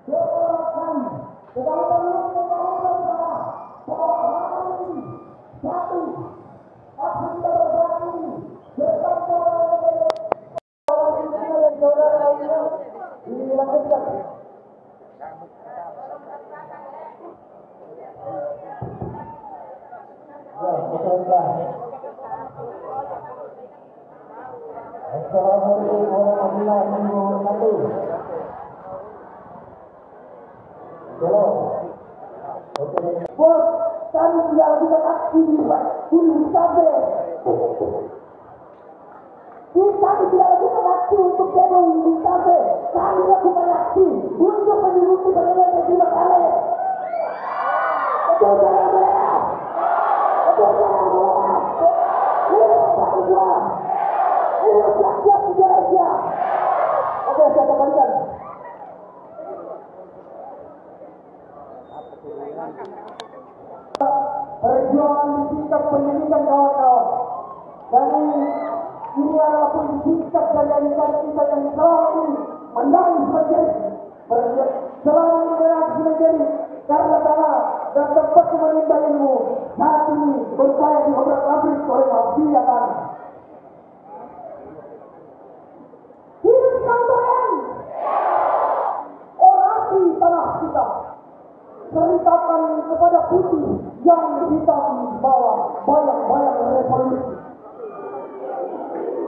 Assalamualaikum warahmatullahi wabarakatuh. Bos, kami tidak lakukan aksi di Gunung Sabe. Kami tidak lakukan aksi untuk demo di Sabe. Kami lakukan aksi untuk menduduki pengadilan negeri Bengkale. Betul jangan berharap. Betul jangan berharap. Hidup Papua. Hidup rakyat Indonesia. Oke, saya kembalikan. Perjuangan di tingkat pendidikan kawan-kawan. Dan ini adalah tingkat dari kita yang selama ini menangis menjadi selama ini menangis menjadi karena dan tempat menimba ilmu. Saat ini berupaya diobrak-abrik oleh mafia tanah. Hidup sampean orasi tanah kita. Ceritakan kepada putih yang hitam bawah bayang-bayang revolusi.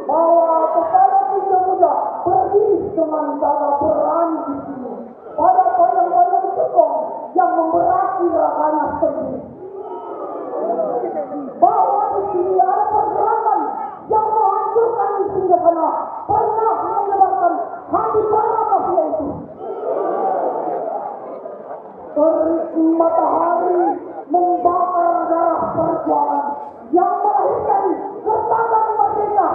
Bahwa kepada kita muda berdiri dengan cara berani di sini. Pada bayang-bayang cekong yang memberati rakanya sendiri. Bahwa di sini ada pergerakan yang menghancurkan singgahana pernah menyebarkan hati para mafia itu. Terik matahari membakar darah perjuangan yang melahirkan ketahanan merdeka.